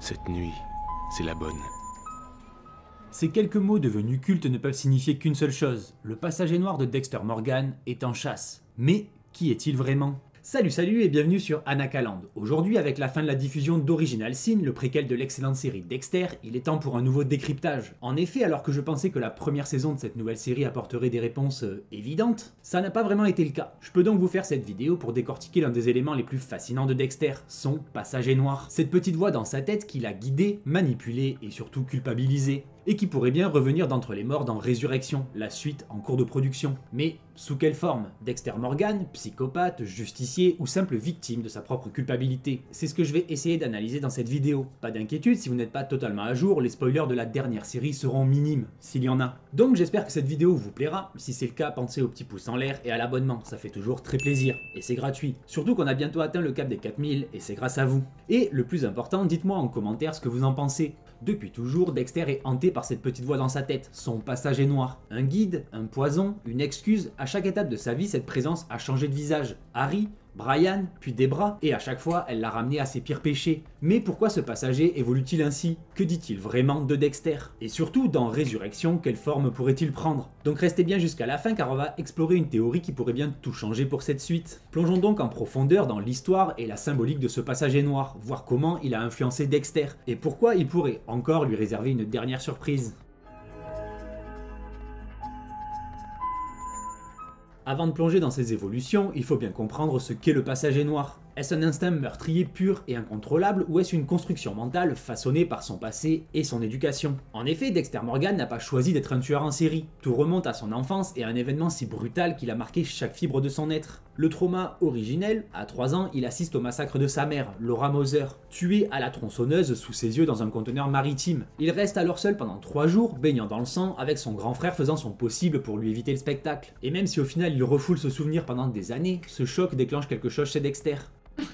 Cette nuit, c'est la bonne. Ces quelques mots devenus cultes ne peuvent signifier qu'une seule chose. Le passager noir de Dexter Morgan est en chasse. Mais qui est-il vraiment ? Salut et bienvenue sur Anakaland. Aujourd'hui, avec la fin de la diffusion d'Original Sin, le préquel de l'excellente série Dexter, il est temps pour un nouveau décryptage. En effet, alors que je pensais que la première saison de cette nouvelle série apporterait des réponses évidentes, ça n'a pas vraiment été le cas. Je peux donc vous faire cette vidéo pour décortiquer l'un des éléments les plus fascinants de Dexter, son passager noir. Cette petite voix dans sa tête qui l'a guidé, manipulé et surtout culpabilisé. Et qui pourrait bien revenir d'entre les morts dans Résurrection, la suite en cours de production. Mais sous quelle forme ? Dexter Morgan, psychopathe, justicier ou simple victime de sa propre culpabilité ? C'est ce que je vais essayer d'analyser dans cette vidéo. Pas d'inquiétude, si vous n'êtes pas totalement à jour, les spoilers de la dernière série seront minimes, s'il y en a. Donc j'espère que cette vidéo vous plaira. Si c'est le cas, pensez au petit pouce en l'air et à l'abonnement, ça fait toujours très plaisir. Et c'est gratuit. Surtout qu'on a bientôt atteint le cap des 4000 et c'est grâce à vous. Et le plus important, dites-moi en commentaire ce que vous en pensez. Depuis toujours, Dexter est hanté par cette petite voix dans sa tête, son passager noir. Un guide, un poison, une excuse, à chaque étape de sa vie, cette présence a changé de visage. Harry, Brian, puis Debra, et à chaque fois, elle l'a ramené à ses pires péchés. Mais pourquoi ce passager évolue-t-il ainsi? Que dit-il vraiment de Dexter? Et surtout, dans Résurrection, quelle forme pourrait-il prendre? Donc restez bien jusqu'à la fin car on va explorer une théorie qui pourrait bien tout changer pour cette suite. Plongeons donc en profondeur dans l'histoire et la symbolique de ce passager noir, voir comment il a influencé Dexter, et pourquoi il pourrait encore lui réserver une dernière surprise. Avant de plonger dans ces évolutions, il faut bien comprendre ce qu'est le passager noir. Est-ce un instinct meurtrier pur et incontrôlable ou est-ce une construction mentale façonnée par son passé et son éducation? En effet, Dexter Morgan n'a pas choisi d'être un tueur en série. Tout remonte à son enfance et à un événement si brutal qu'il a marqué chaque fibre de son être. Le trauma originel, à 3 ans, il assiste au massacre de sa mère, Laura Moser, tuée à la tronçonneuse sous ses yeux dans un conteneur maritime. Il reste alors seul pendant 3 jours, baignant dans le sang, avec son grand frère faisant son possible pour lui éviter le spectacle. Et même si au final il refoule ce souvenir pendant des années, ce choc déclenche quelque chose chez Dexter.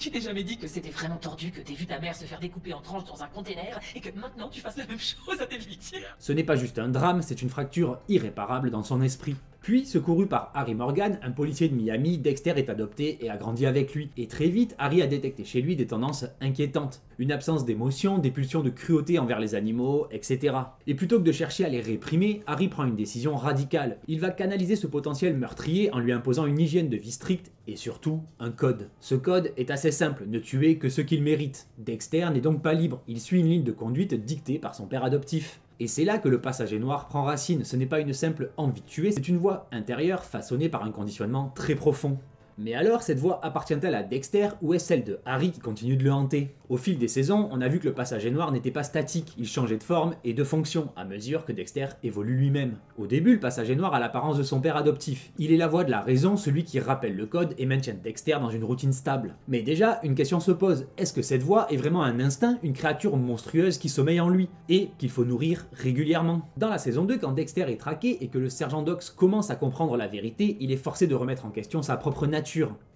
Tu t'es jamais dit que c'était vraiment tordu que t'aies vu ta mère se faire découper en tranches dans un container et que maintenant tu fasses la même chose à tes victimes? Ce n'est pas juste un drame, c'est une fracture irréparable dans son esprit. Puis, secouru par Harry Morgan, un policier de Miami, Dexter est adopté et a grandi avec lui. Et très vite, Harry a détecté chez lui des tendances inquiétantes. Une absence d'émotion, des pulsions de cruauté envers les animaux, etc. Et plutôt que de chercher à les réprimer, Harry prend une décision radicale. Il va canaliser ce potentiel meurtrier en lui imposant une hygiène de vie stricte et surtout un code. Ce code est assez simple, ne tuer que ceux qu'il mérite. Dexter n'est donc pas libre, il suit une ligne de conduite dictée par son père adoptif. Et c'est là que le passager noir prend racine, ce n'est pas une simple envie de tuer, c'est une voix intérieure façonnée par un conditionnement très profond. Mais alors, cette voix appartient-elle à Dexter ou est-ce celle de Harry qui continue de le hanter? Au fil des saisons, on a vu que le passager noir n'était pas statique, il changeait de forme et de fonction à mesure que Dexter évolue lui-même. Au début, le passager noir a l'apparence de son père adoptif. Il est la voix de la raison, celui qui rappelle le code et maintient Dexter dans une routine stable. Mais déjà, une question se pose, est-ce que cette voix est vraiment un instinct, une créature monstrueuse qui sommeille en lui et qu'il faut nourrir régulièrement? Dans la saison 2, quand Dexter est traqué et que le sergent Dox commence à comprendre la vérité, il est forcé de remettre en question sa propre nature.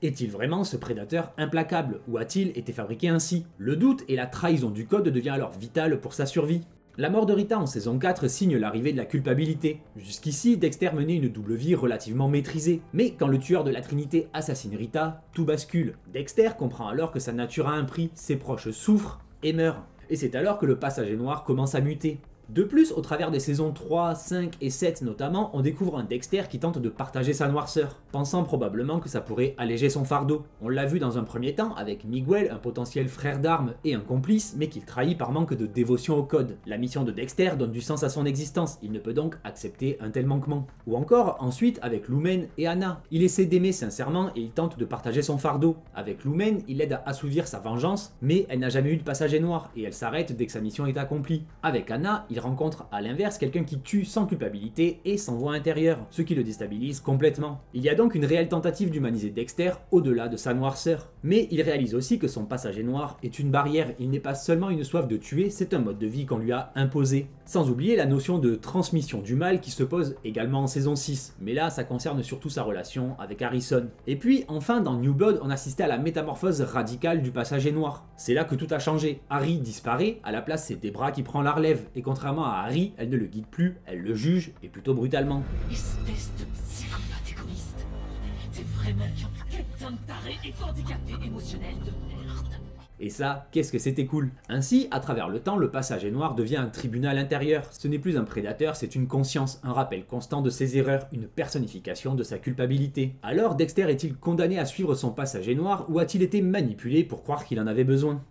Est-il vraiment ce prédateur implacable ou a-t-il été fabriqué ainsi? Le doute et la trahison du code devient alors vital pour sa survie. La mort de Rita en saison 4 signe l'arrivée de la culpabilité. Jusqu'ici, Dexter menait une double vie relativement maîtrisée. Mais quand le tueur de la Trinité assassine Rita, tout bascule. Dexter comprend alors que sa nature a un prix, ses proches souffrent et meurent. Et c'est alors que le passager noir commence à muter. De plus, au travers des saisons 3, 5 et 7 notamment, on découvre un Dexter qui tente de partager sa noirceur, pensant probablement que ça pourrait alléger son fardeau. On l'a vu dans un premier temps avec Miguel, un potentiel frère d'armes et un complice, mais qu'il trahit par manque de dévotion au code. La mission de Dexter donne du sens à son existence, il ne peut donc accepter un tel manquement. Ou encore, ensuite, avec Lumen et Anna. Il essaie d'aimer sincèrement et il tente de partager son fardeau. Avec Lumen, il aide à assouvir sa vengeance, mais elle n'a jamais eu de passager noir, et elle s'arrête dès que sa mission est accomplie. Avec Anna, il rencontre à l'inverse quelqu'un qui tue sans culpabilité et sans voix intérieure, ce qui le déstabilise complètement. Il y a donc une réelle tentative d'humaniser Dexter au-delà de sa noirceur. Mais il réalise aussi que son passager noir est une barrière, il n'est pas seulement une soif de tuer, c'est un mode de vie qu'on lui a imposé. Sans oublier la notion de transmission du mal qui se pose également en saison 6, mais là ça concerne surtout sa relation avec Harrison. Et puis enfin dans New Blood on assistait à la métamorphose radicale du passager noir. C'est là que tout a changé. Harry disparaît, à la place c'est Debra qui prend la relève, et contrairement à Harry, elle ne le guide plus, elle le juge, et plutôt brutalement. Espèce de psychopathe égoïste. T'es vraiment un putain de taré et handicapé émotionnel de merde. Et ça, qu'est-ce que c'était cool. Ainsi, à travers le temps, le passager noir devient un tribunal intérieur. Ce n'est plus un prédateur, c'est une conscience, un rappel constant de ses erreurs, une personnification de sa culpabilité. Alors, Dexter est-il condamné à suivre son passager noir ou a-t-il été manipulé pour croire qu'il en avait besoin ?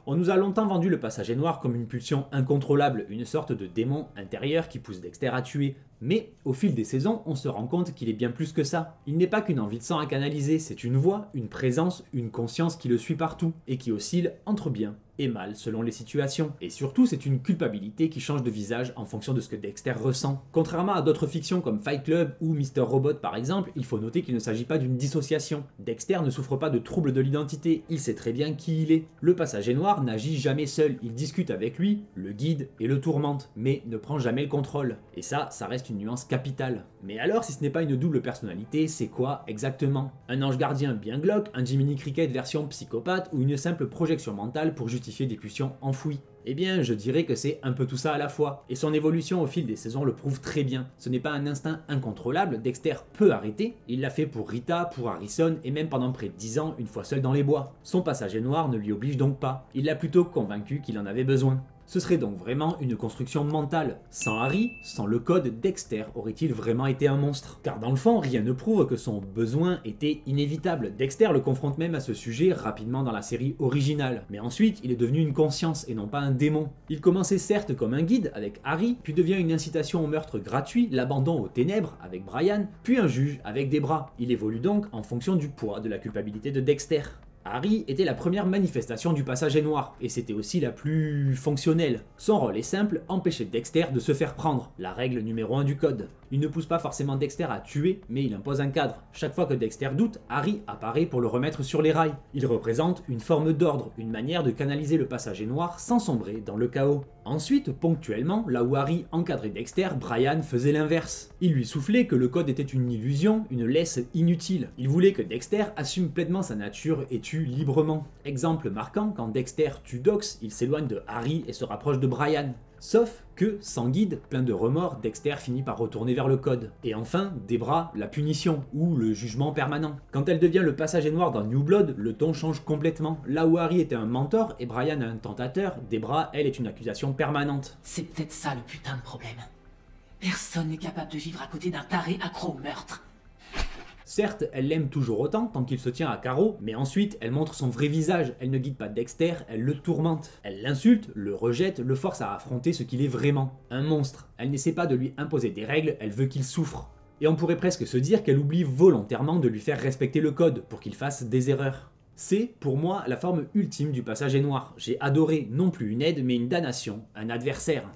On nous a longtemps vendu le passager noir comme une pulsion incontrôlable, une sorte de démon intérieur qui pousse Dexter à tuer. Mais au fil des saisons, on se rend compte qu'il est bien plus que ça. Il n'est pas qu'une envie de sang à canaliser, c'est une voix, une présence, une conscience qui le suit partout, et qui oscille entre bien et mal selon les situations. Et surtout, c'est une culpabilité qui change de visage en fonction de ce que Dexter ressent. Contrairement à d'autres fictions comme Fight Club ou Mr. Robot par exemple, il faut noter qu'il ne s'agit pas d'une dissociation. Dexter ne souffre pas de troubles de l'identité, il sait très bien qui il est. Le passager noir n'agit jamais seul, il discute avec lui, le guide et le tourmente, mais ne prend jamais le contrôle. Et ça reste une nuance capitale. Mais alors, si ce n'est pas une double personnalité, c'est quoi exactement? Un ange gardien bien glauque, un Jiminy Cricket version psychopathe ou une simple projection mentale pour justifier des pulsions enfouies? Eh bien, je dirais que c'est un peu tout ça à la fois. Et son évolution au fil des saisons le prouve très bien. Ce n'est pas un instinct incontrôlable, Dexter peut arrêter. Il l'a fait pour Rita, pour Harrison, et même pendant près de 10 ans, une fois seul dans les bois. Son passager noir ne lui oblige donc pas. Il l'a plutôt convaincu qu'il en avait besoin. Ce serait donc vraiment une construction mentale. Sans Harry, sans le code, Dexter aurait-il vraiment été un monstre? Car dans le fond, rien ne prouve que son besoin était inévitable. Dexter le confronte même à ce sujet rapidement dans la série originale. Mais ensuite, il est devenu une conscience et non pas un démon. Il commençait certes comme un guide avec Harry, puis devient une incitation au meurtre gratuit, l'abandon aux ténèbres avec Brian, puis un juge avec des bras. Il évolue donc en fonction du poids de la culpabilité de Dexter. Harry était la première manifestation du passager noir, et c'était aussi la plus fonctionnelle. Son rôle est simple, empêcher Dexter de se faire prendre, la règle numéro 1 du code. Il ne pousse pas forcément Dexter à tuer, mais il impose un cadre. Chaque fois que Dexter doute, Harry apparaît pour le remettre sur les rails. Il représente une forme d'ordre, une manière de canaliser le passager noir sans sombrer dans le chaos. Ensuite, ponctuellement, là où Harry encadrait Dexter, Brian faisait l'inverse. Il lui soufflait que le code était une illusion, une laisse inutile. Il voulait que Dexter assume pleinement sa nature et tue librement. Exemple marquant, quand Dexter tue Dox, il s'éloigne de Harry et se rapproche de Brian. Sauf que, sans guide, plein de remords, Dexter finit par retourner vers le code. Et enfin, Debra, la punition, ou le jugement permanent. Quand elle devient le passager noir dans New Blood, le ton change complètement. Là où Harry était un mentor et Brian un tentateur, Debra, elle, est une accusation permanente. C'est peut-être ça le putain de problème. Personne n'est capable de vivre à côté d'un taré accro au meurtre. Certes, elle l'aime toujours autant tant qu'il se tient à carreau, mais ensuite elle montre son vrai visage, elle ne guide pas Dexter, elle le tourmente. Elle l'insulte, le rejette, le force à affronter ce qu'il est vraiment, un monstre. Elle n'essaie pas de lui imposer des règles, elle veut qu'il souffre. Et on pourrait presque se dire qu'elle oublie volontairement de lui faire respecter le code pour qu'il fasse des erreurs. C'est, pour moi, la forme ultime du passager noir. J'ai adoré non plus une aide, mais une damnation, un adversaire.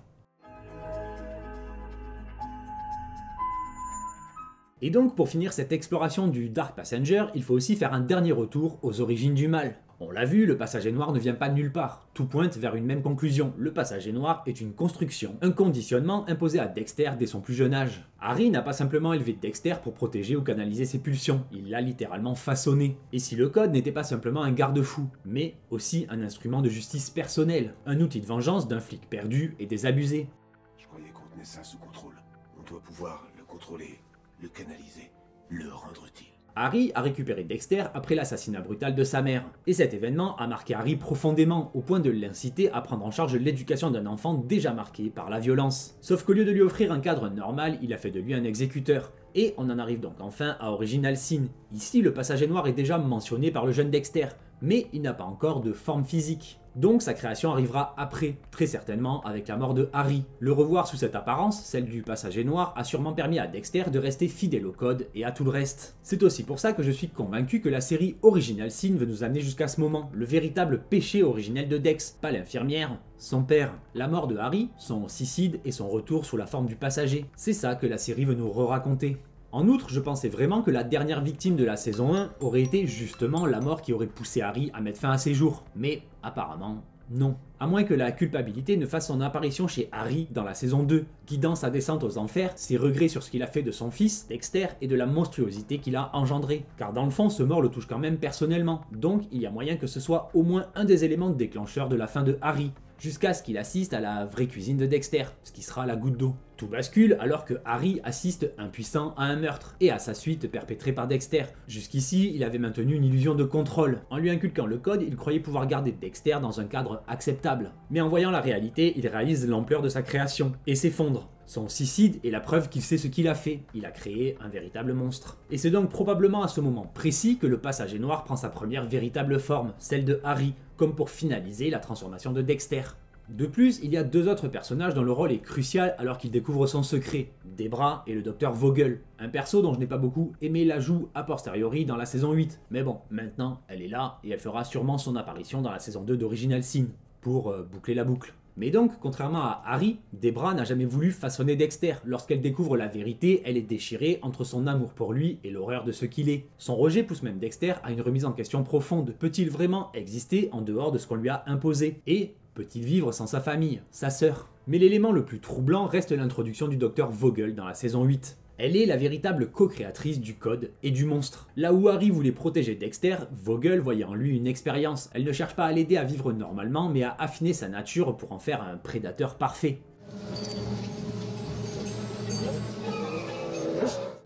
Et donc, pour finir cette exploration du Dark Passenger, il faut aussi faire un dernier retour aux origines du mal. On l'a vu, le passager noir ne vient pas de nulle part. Tout pointe vers une même conclusion. Le passager noir est une construction, un conditionnement imposé à Dexter dès son plus jeune âge. Harry n'a pas simplement élevé Dexter pour protéger ou canaliser ses pulsions, il l'a littéralement façonné. Et si le code n'était pas simplement un garde-fou, mais aussi un instrument de justice personnelle, un outil de vengeance d'un flic perdu et désabusé. Je croyais qu'on tenait ça sous contrôle. On doit pouvoir le contrôler, le canaliser, le rendre utile. Harry a récupéré Dexter après l'assassinat brutal de sa mère. Et cet événement a marqué Harry profondément, au point de l'inciter à prendre en charge l'éducation d'un enfant déjà marqué par la violence. Sauf qu'au lieu de lui offrir un cadre normal, il a fait de lui un exécuteur. Et on en arrive donc enfin à Original Sin. Ici, le passager noir est déjà mentionné par le jeune Dexter, mais il n'a pas encore de forme physique. Donc sa création arrivera après, très certainement avec la mort de Harry. Le revoir sous cette apparence, celle du passager noir, a sûrement permis à Dexter de rester fidèle au code et à tout le reste. C'est aussi pour ça que je suis convaincu que la série Original Sin veut nous amener jusqu'à ce moment, le véritable péché originel de Dex, pas l'infirmière, son père. La mort de Harry, son suicide et son retour sous la forme du passager. C'est ça que la série veut nous re-raconter. En outre, je pensais vraiment que la dernière victime de la saison 1 aurait été justement la mort qui aurait poussé Harry à mettre fin à ses jours. Mais apparemment, non. À moins que la culpabilité ne fasse son apparition chez Harry dans la saison 2, guidant sa descente aux enfers, ses regrets sur ce qu'il a fait de son fils, Dexter, et de la monstruosité qu'il a engendrée. Car dans le fond, ce mort le touche quand même personnellement, donc il y a moyen que ce soit au moins un des éléments déclencheurs de la fin de Harry. jusqu'à ce qu'il assiste à la vraie cuisine de Dexter, ce qui sera la goutte d'eau. Tout bascule alors que Harry assiste impuissant à un meurtre et à sa suite perpétrée par Dexter. Jusqu'ici, il avait maintenu une illusion de contrôle. En lui inculquant le code, il croyait pouvoir garder Dexter dans un cadre acceptable. Mais en voyant la réalité, il réalise l'ampleur de sa création et s'effondre. Son suicide est la preuve qu'il sait ce qu'il a fait. Il a créé un véritable monstre. Et c'est donc probablement à ce moment précis que le passager noir prend sa première véritable forme, celle de Harry, comme pour finaliser la transformation de Dexter. De plus, il y a deux autres personnages dont le rôle est crucial alors qu'il découvre son secret, Debra et le docteur Vogel, un perso dont je n'ai pas beaucoup aimé l'ajout a posteriori dans la saison 8, mais bon, maintenant elle est là et elle fera sûrement son apparition dans la saison 2 d'Original Sin, pour boucler la boucle. Mais donc, contrairement à Harry, Debra n'a jamais voulu façonner Dexter. Lorsqu'elle découvre la vérité, elle est déchirée entre son amour pour lui et l'horreur de ce qu'il est. Son rejet pousse même Dexter à une remise en question profonde. Peut-il vraiment exister en dehors de ce qu'on lui a imposé? Et peut-il vivre sans sa famille, sa sœur? Mais l'élément le plus troublant reste l'introduction du docteur Vogel dans la saison 8. Elle est la véritable co-créatrice du code et du monstre. Là où Harry voulait protéger Dexter, Vogel voyait en lui une expérience. Elle ne cherche pas à l'aider à vivre normalement, mais à affiner sa nature pour en faire un prédateur parfait.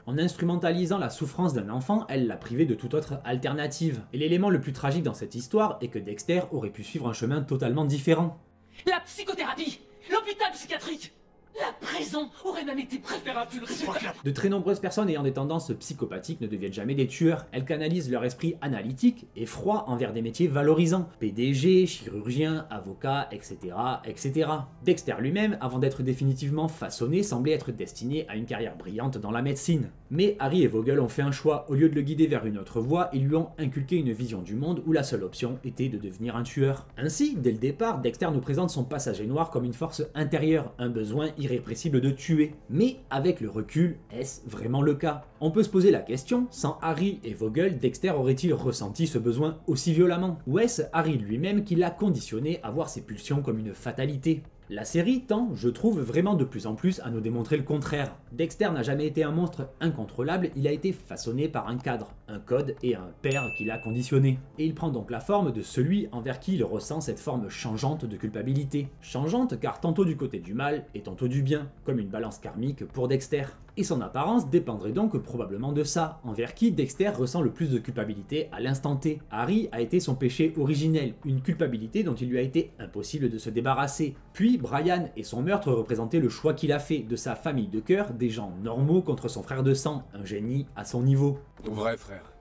En instrumentalisant la souffrance d'un enfant, elle l'a privé de toute autre alternative. Et l'élément le plus tragique dans cette histoire est que Dexter aurait pu suivre un chemin totalement différent. La psychothérapie, l'hôpital psychiatrique, la prison aurait même été préférable vu le résultat. De très nombreuses personnes ayant des tendances psychopathiques ne deviennent jamais des tueurs. Elles canalisent leur esprit analytique et froid envers des métiers valorisants. PDG, chirurgien, avocat, etc. etc. Dexter lui-même, avant d'être définitivement façonné, semblait être destiné à une carrière brillante dans la médecine. Mais Harry et Vogel ont fait un choix. Au lieu de le guider vers une autre voie, ils lui ont inculqué une vision du monde où la seule option était de devenir un tueur. Ainsi, dès le départ, Dexter nous présente son passager noir comme une force intérieure, un besoin irrépressible de tuer. Mais avec le recul, est-ce vraiment le cas? On peut se poser la question, sans Harry et Vogel, Dexter aurait-il ressenti ce besoin aussi violemment? Ou est-ce Harry lui-même qui l'a conditionné à voir ses pulsions comme une fatalité? La série tend, je trouve, vraiment de plus en plus à nous démontrer le contraire. Dexter n'a jamais été un monstre incontrôlable, il a été façonné par un cadre, un code et un père qui l'a conditionné. Et il prend donc la forme de celui envers qui il ressent cette forme changeante de culpabilité. Changeante car tantôt du côté du mal et tantôt du bien, comme une balance karmique pour Dexter. Et son apparence dépendrait donc probablement de ça, envers qui Dexter ressent le plus de culpabilité à l'instant T. Harry a été son péché originel, une culpabilité dont il lui a été impossible de se débarrasser. Puis Brian et son meurtre représentaient le choix qu'il a fait de sa famille de cœur, des gens normaux contre son frère de sang, un génie à son niveau. Vrai frère.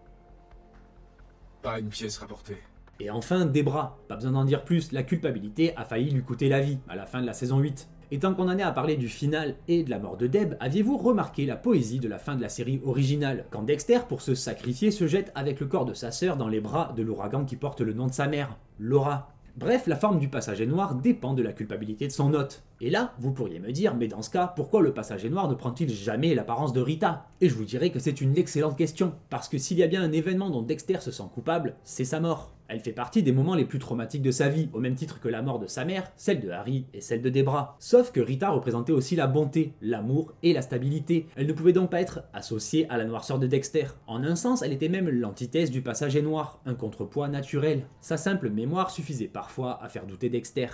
Pas une pièce rapportée. Et enfin Debra, pas besoin d'en dire plus, la culpabilité a failli lui coûter la vie à la fin de la saison 8. Et tant qu'on en est à parler du final et de la mort de Deb, aviez-vous remarqué la poésie de la fin de la série originale, quand Dexter, pour se sacrifier, se jette avec le corps de sa sœur dans les bras de l'ouragan qui porte le nom de sa mère, Laura. Bref, la forme du passager noir dépend de la culpabilité de son hôte. Et là, vous pourriez me dire, mais dans ce cas, pourquoi le passager noir ne prend-il jamais l'apparence de Rita? Et je vous dirais que c'est une excellente question, parce que s'il y a bien un événement dont Dexter se sent coupable, c'est sa mort. Elle fait partie des moments les plus traumatiques de sa vie, au même titre que la mort de sa mère, celle de Harry et celle de Debra. Sauf que Rita représentait aussi la bonté, l'amour et la stabilité. Elle ne pouvait donc pas être associée à la noirceur de Dexter. En un sens, elle était même l'antithèse du passager noir, un contrepoids naturel. Sa simple mémoire suffisait parfois à faire douter Dexter.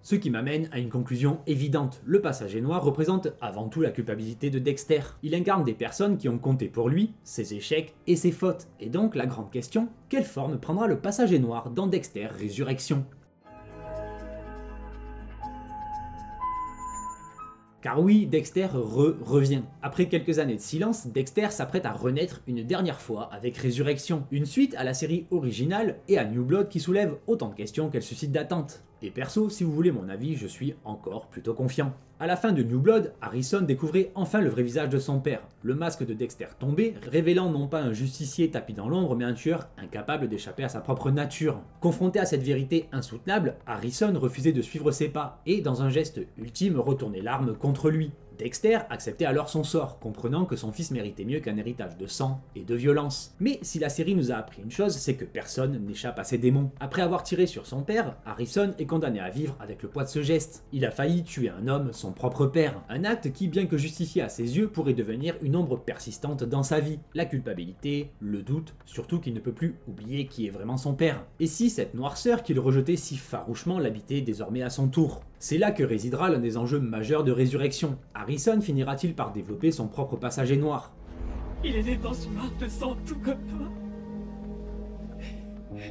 Ce qui m'amène à une conclusion évidente. Le passager noir représente avant tout la culpabilité de Dexter. Il incarne des personnes qui ont compté pour lui, ses échecs et ses fautes. Et donc la grande question, quelle forme prendra le passager noir dans Dexter Résurrection? Car oui, Dexter revient. Après quelques années de silence, Dexter s'apprête à renaître une dernière fois avec Résurrection, une suite à la série originale et à New Blood qui soulève autant de questions qu'elle suscite d'attentes. Et perso, si vous voulez mon avis, je suis encore plutôt confiant. À la fin de New Blood, Harrison découvrait enfin le vrai visage de son père, le masque de Dexter tombé, révélant non pas un justicier tapis dans l'ombre, mais un tueur incapable d'échapper à sa propre nature. Confronté à cette vérité insoutenable, Harrison refusait de suivre ses pas, et dans un geste ultime retournait l'arme contre lui. Dexter acceptait alors son sort, comprenant que son fils méritait mieux qu'un héritage de sang et de violence. Mais si la série nous a appris une chose, c'est que personne n'échappe à ses démons. Après avoir tiré sur son père, Harrison est condamné à vivre avec le poids de ce geste. Il a failli tuer un homme, son propre père. Un acte qui, bien que justifié à ses yeux, pourrait devenir une ombre persistante dans sa vie. La culpabilité, le doute, surtout qu'il ne peut plus oublier qui est vraiment son père. Et si cette noirceur qu'il rejetait si farouchement l'habitait désormais à son tour? C'est là que résidera l'un des enjeux majeurs de Résurrection. Harrison finira-t-il par développer son propre passager noir? Il est né dans une mare de sang tout comme toi.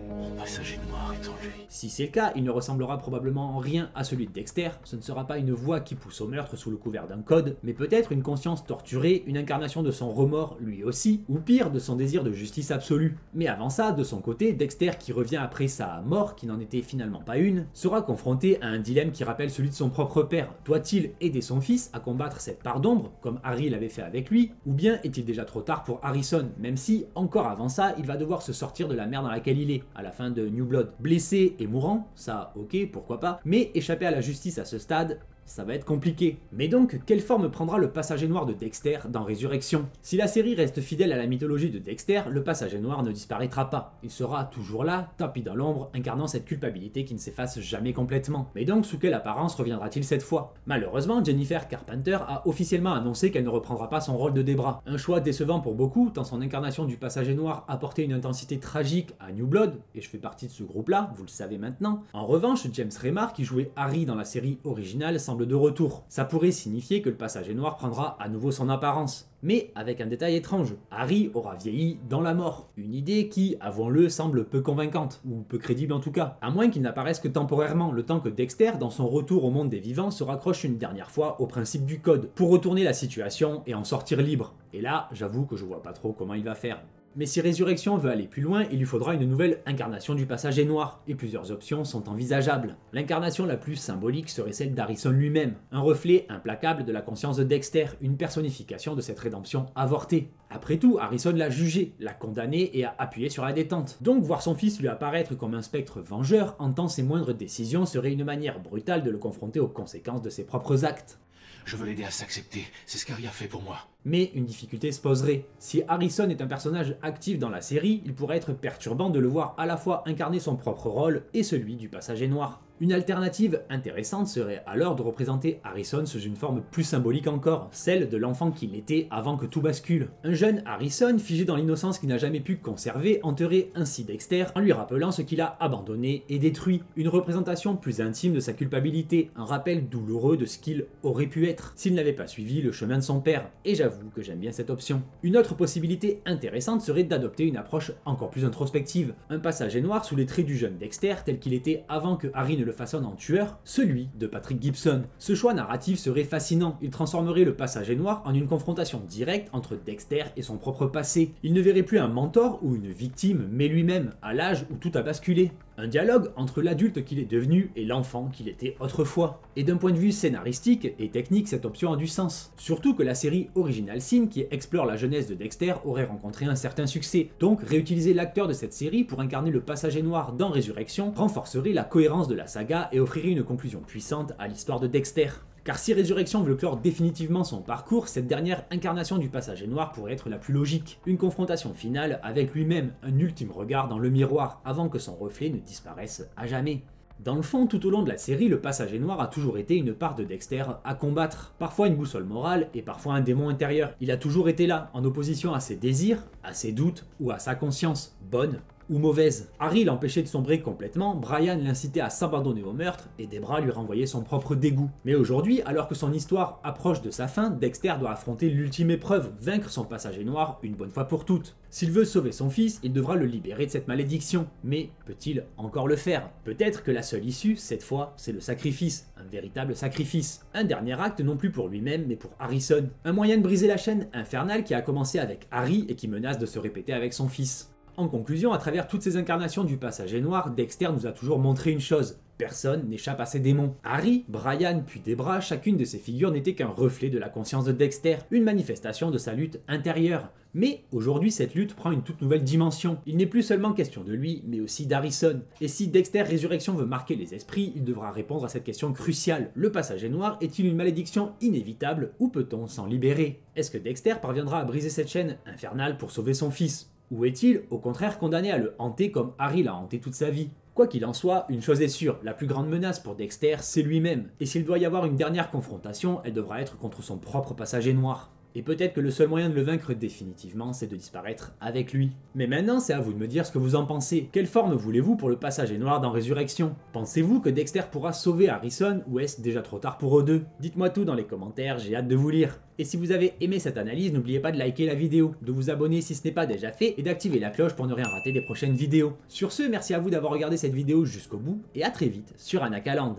Mon passager noir est en lui. Si c'est le cas, il ne ressemblera probablement en rien à celui de Dexter. Ce ne sera pas une voix qui pousse au meurtre sous le couvert d'un code, mais peut-être une conscience torturée, une incarnation de son remords lui aussi, ou pire, de son désir de justice absolue. Mais avant ça, de son côté, Dexter, qui revient après sa mort, qui n'en était finalement pas une, sera confronté à un dilemme qui rappelle celui de son propre père. Doit-il aider son fils à combattre cette part d'ombre, comme Harry l'avait fait avec lui, ou bien est-il déjà trop tard pour Harrison, même si, encore avant ça, il va devoir se sortir de la merde dans laquelle il est, à la fin de New Blood. Blessé et mourant, ça ok, pourquoi pas, mais échapper à la justice à ce stade, ça va être compliqué. Mais donc, quelle forme prendra le passager noir de Dexter dans Résurrection? Si la série reste fidèle à la mythologie de Dexter, le passager noir ne disparaîtra pas. Il sera toujours là, tapis dans l'ombre, incarnant cette culpabilité qui ne s'efface jamais complètement. Mais donc, sous quelle apparence reviendra-t-il cette fois? Malheureusement, Jennifer Carpenter a officiellement annoncé qu'elle ne reprendra pas son rôle de Debra. Un choix décevant pour beaucoup, tant son incarnation du passager noir apportait une intensité tragique à New Blood, et je fais partie de ce groupe-là, vous le savez maintenant. En revanche, James Remar, qui jouait Harry dans la série originale, semble de retour. Ça pourrait signifier que le passager noir prendra à nouveau son apparence. Mais avec un détail étrange, Harry aura vieilli dans la mort. Une idée qui, avouons-le, semble peu convaincante, ou peu crédible en tout cas. À moins qu'il n'apparaisse que temporairement, le temps que Dexter, dans son retour au monde des vivants, se raccroche une dernière fois au principe du code, pour retourner la situation et en sortir libre. Et là, j'avoue que je vois pas trop comment il va faire. Mais si Résurrection veut aller plus loin, il lui faudra une nouvelle incarnation du passager noir, et plusieurs options sont envisageables. L'incarnation la plus symbolique serait celle d'Harrison lui-même, un reflet implacable de la conscience de Dexter, une personnification de cette rédemption avortée. Après tout, Harrison l'a jugé, l'a condamné et a appuyé sur la détente. Donc voir son fils lui apparaître comme un spectre vengeur, en tant ses moindres décisions, serait une manière brutale de le confronter aux conséquences de ses propres actes. Je veux l'aider à s'accepter, c'est ce qu'Harry a fait pour moi. Mais une difficulté se poserait. Si Harrison est un personnage actif dans la série, il pourrait être perturbant de le voir à la fois incarner son propre rôle et celui du passager noir. Une alternative intéressante serait alors de représenter Harrison sous une forme plus symbolique encore, celle de l'enfant qu'il était avant que tout bascule. Un jeune Harrison, figé dans l'innocence qu'il n'a jamais pu conserver, hanterait ainsi Dexter en lui rappelant ce qu'il a abandonné et détruit. Une représentation plus intime de sa culpabilité, un rappel douloureux de ce qu'il aurait pu être s'il n'avait pas suivi le chemin de son père. Et j'avoue que j'aime bien cette option. Une autre possibilité intéressante serait d'adopter une approche encore plus introspective. Un passager noir sous les traits du jeune Dexter tel qu'il était avant que Harry ne le façonne en tueur, celui de Patrick Gibson. Ce choix narratif serait fascinant, il transformerait le passager noir en une confrontation directe entre Dexter et son propre passé. Il ne verrait plus un mentor ou une victime, mais lui-même, à l'âge où tout a basculé. Un dialogue entre l'adulte qu'il est devenu et l'enfant qu'il était autrefois. Et d'un point de vue scénaristique et technique, cette option a du sens. Surtout que la série Original Sin, qui explore la jeunesse de Dexter, aurait rencontré un certain succès. Donc réutiliser l'acteur de cette série pour incarner le passager noir dans Résurrection renforcerait la cohérence de la saga et offrirait une conclusion puissante à l'histoire de Dexter. Car si Résurrection veut clore définitivement son parcours, cette dernière incarnation du passager noir pourrait être la plus logique. Une confrontation finale avec lui-même, un ultime regard dans le miroir, avant que son reflet ne disparaisse à jamais. Dans le fond, tout au long de la série, le passager noir a toujours été une part de Dexter à combattre, parfois une boussole morale et parfois un démon intérieur. Il a toujours été là, en opposition à ses désirs, à ses doutes ou à sa conscience, bonne ou mauvaise. Harry l'empêchait de sombrer complètement, Brian l'incitait à s'abandonner au meurtre, et Debra lui renvoyait son propre dégoût. Mais aujourd'hui, alors que son histoire approche de sa fin, Dexter doit affronter l'ultime épreuve, vaincre son passager noir une bonne fois pour toutes. S'il veut sauver son fils, il devra le libérer de cette malédiction. Mais peut-il encore le faire? Peut-être que la seule issue, cette fois, c'est le sacrifice, un véritable sacrifice. Un dernier acte non plus pour lui-même, mais pour Harrison. Un moyen de briser la chaîne infernale qui a commencé avec Harry et qui menace de se répéter avec son fils. En conclusion, à travers toutes ces incarnations du passager noir, Dexter nous a toujours montré une chose. Personne n'échappe à ces démons. Harry, Brian puis Debra, chacune de ces figures n'était qu'un reflet de la conscience de Dexter, une manifestation de sa lutte intérieure. Mais aujourd'hui cette lutte prend une toute nouvelle dimension. Il n'est plus seulement question de lui, mais aussi d'Harrison. Et si Dexter Résurrection veut marquer les esprits, il devra répondre à cette question cruciale. Le passager noir est-il une malédiction inévitable ou peut-on s'en libérer? Est-ce que Dexter parviendra à briser cette chaîne infernale pour sauver son fils? Ou est-il, au contraire, condamné à le hanter comme Harry l'a hanté toute sa vie? Quoi qu'il en soit, une chose est sûre, la plus grande menace pour Dexter, c'est lui-même. Et s'il doit y avoir une dernière confrontation, elle devra être contre son propre passager noir. Et peut-être que le seul moyen de le vaincre définitivement, c'est de disparaître avec lui. Mais maintenant, c'est à vous de me dire ce que vous en pensez. Quelle forme voulez-vous pour le passager noir dans Résurrection? Pensez-vous que Dexter pourra sauver Harrison ou est-ce déjà trop tard pour eux deux? Dites-moi tout dans les commentaires, j'ai hâte de vous lire. Et si vous avez aimé cette analyse, n'oubliez pas de liker la vidéo, de vous abonner si ce n'est pas déjà fait et d'activer la cloche pour ne rien rater des prochaines vidéos. Sur ce, merci à vous d'avoir regardé cette vidéo jusqu'au bout et à très vite sur Anakaland.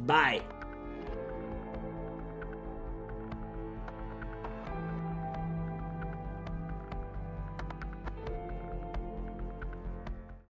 Bye!